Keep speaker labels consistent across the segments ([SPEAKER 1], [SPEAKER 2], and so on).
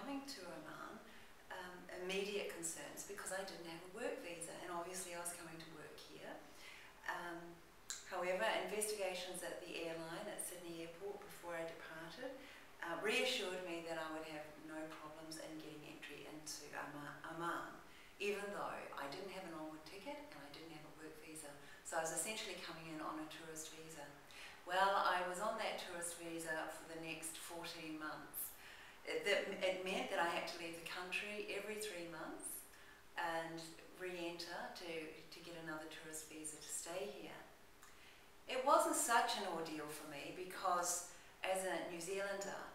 [SPEAKER 1] coming to Oman, immediate concerns because I didn't have a work visa, and obviously I was coming to work here. However, investigations at the airline at Sydney Airport before I departed reassured me that I would have no problems in getting entry into Oman, even though I didn't have an onward ticket and I didn't have a work visa. So I was essentially coming in on a tourist visa. Well, I was on that tourist visa for the next 14 months. It meant that I had to leave the country every 3 months and re-enter to get another tourist visa to stay here. It wasn't such an ordeal for me because as a New Zealander,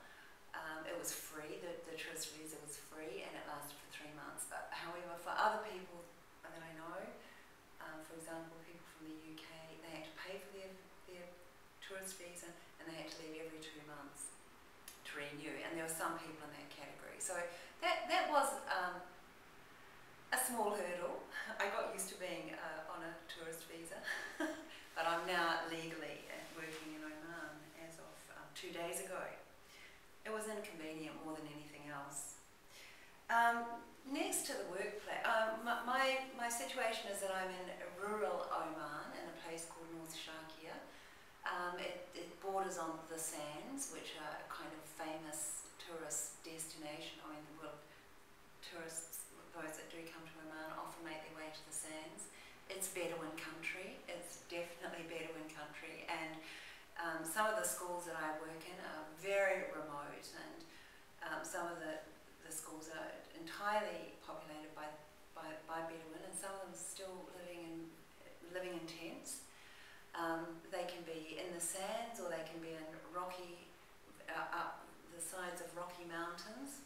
[SPEAKER 1] it was free, the tourist visa was free and it lasted for 3 months. But however, for other people that I know, for example, people from the UK, they had to pay for their tourist visa and they had to leave every 2 months to renew, and there were some people in that category. So that was a small hurdle. I got used to being on a tourist visa, but I'm now legally working in Oman as of 2 days ago. It was inconvenient more than anything else. Next to the workplace, my situation is that I'm in rural Oman in a place called North Sharkia. It borders on the sands, which are a kind of famous tourist destination. I mean, tourists, those that do come to Oman, often make their way to the sands. It's Bedouin country. It's definitely Bedouin country, and some of the schools that I work in are very remote, and some of the schools are entirely populated by Bedouin, and some of them still living in tents. They can be in the sands, or they can be in rocky, up the sides of rocky mountains.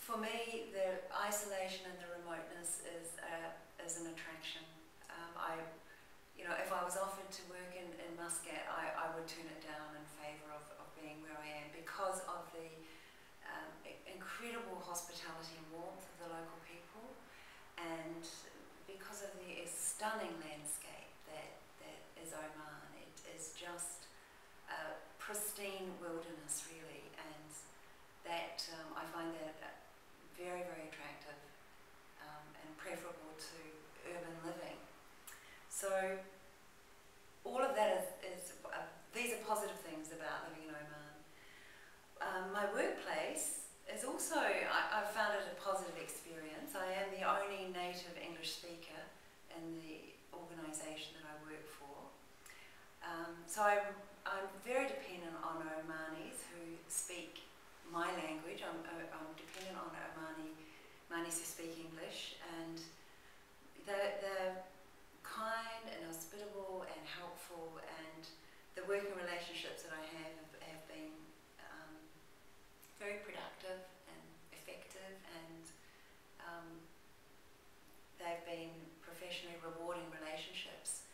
[SPEAKER 1] For me, the isolation and the remoteness is an attraction. If I was offered to work in Muscat, I would turn it down in favour of being where I am because of the incredible hospitality and warmth of the local people, and because of the stunning landscape that is Oman. It is just a pristine wilderness, really, and that I find that very, very attractive and preferable to urban living. So all of that these are positive things about living in Oman. My workplace is also, I've found it a positive experience. I am the only native English speaker in the organisation that I work for. So I'm very dependent on Omanis who speak my language. I'm dependent on Omanis who speak English, and they're kind and hospitable and helpful, and the working relationships that I have been very productive and effective, and they've been professionally rewarding relationships.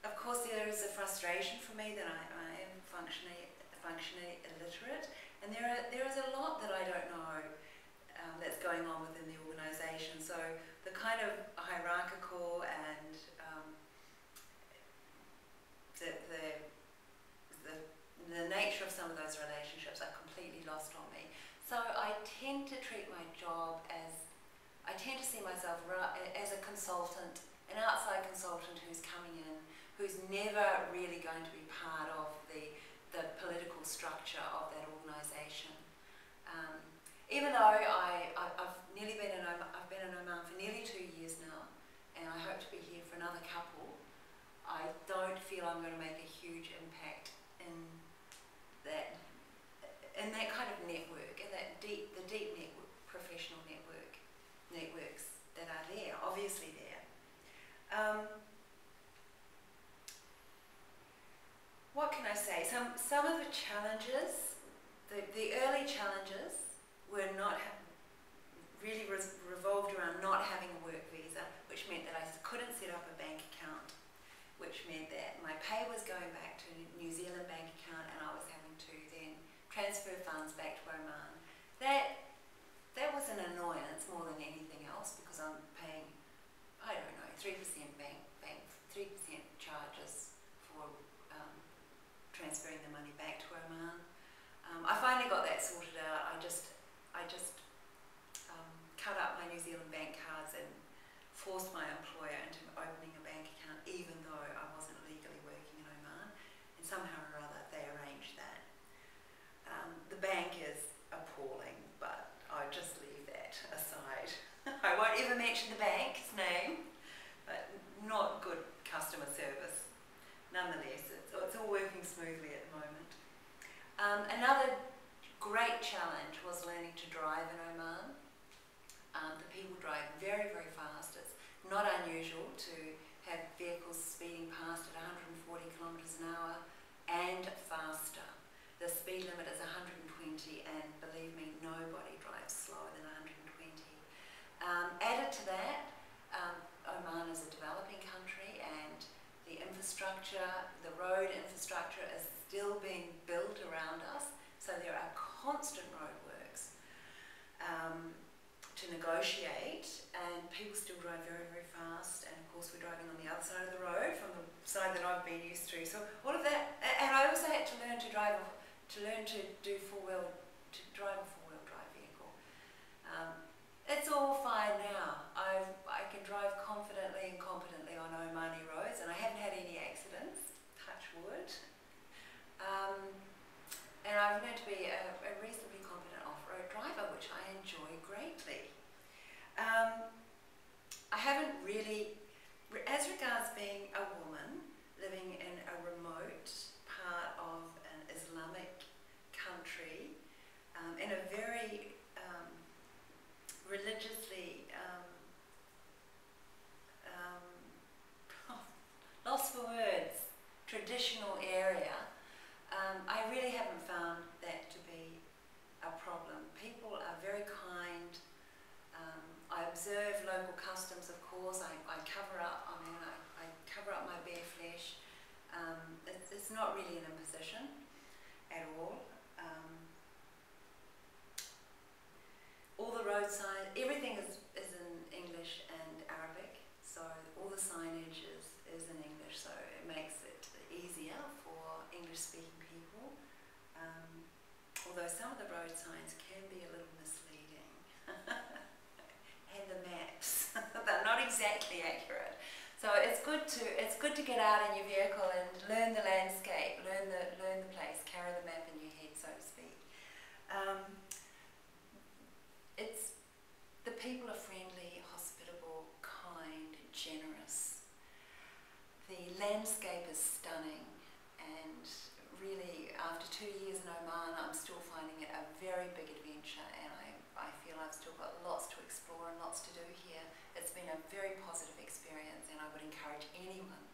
[SPEAKER 1] Of course, there is a frustration for me that I am functionally illiterate, and there is a lot that I don't know that's going on within the organisation. So the kind of hierarchical and the nature of some of those relationships are completely lost on me. So I tend to treat my job I tend to see myself as a consultant, an outside consultant who's coming in, who's never really going to be part of the political structure of that organisation. Even though I've been in Oman for nearly 2 years now, and I hope to be here for another couple, I don't feel I'm going to make a huge impact in that kind of network, in the deep network, professional networks that are there, obviously there. What can I say? Some of the challenges, the early challenges were really revolved around not having a work visa, which meant that I couldn't set up a bank account, which meant that my pay was going back to a New Zealand bank account, and I was having to then transfer funds back to Oman. That was an annoyance more than anything else, because I'm paying, I don't know, 3% 3% charges for transferring the money back to Oman. I finally got that that sorted out, I just cut up my New Zealand bank cards and forced my employer into opening a bank account, even though I wasn't legally working in Oman. And somehow or other, they arranged that. The bank is appalling, but I'll just leave that aside. I won't ever mention the bank's name, but not good customer service. Nonetheless, it's all working smoothly at the moment. Another great challenge was learning to drive in Oman. The people drive very, very fast. It's not unusual to have vehicles speeding past at 140 kilometres an hour and faster. The speed limit is 120, and believe me, nobody drives slower than 120. Added to that, Oman is a developing country, and the infrastructure, the road infrastructure is still being built around us, so there are constant roadworks to negotiate, and people still drive very, very fast, and of course we're driving on the other side of the road from the side that I've been used to. So all of that, and I also had to learn to drive, to drive a four-wheel drive vehicle. It's all fine now. I can drive confidently and competently on Omani roads, and I haven't had any accidents, touch wood. And I've learned to be a reasonably competent off-road driver, which I enjoy greatly. I haven't really, as regards being a woman living in a remote part of an Islamic country, in a very religiously, lost for words, traditional area, I really haven't found that to be a problem. People are very kind. I observe local customs, of course. I cover up. I cover up my bare flesh. It's not really an imposition at all. All the road signs, everything is in English and Arabic. So all the signage is in English. So it makes it easier for English-speaking people. Although some of the road signs can be a little misleading. And the maps, they're not exactly accurate. So it's good to get out in your vehicle and learn the landscape, learn the place, carry the map in your head, so to speak. The people are friendly, hospitable, kind, generous. The landscape is stunning, and really, after 2 years in Oman, I'm still finding it a very big adventure, and I feel I've still got lots to explore and lots to do here. It's been a very positive experience, and I would encourage anyone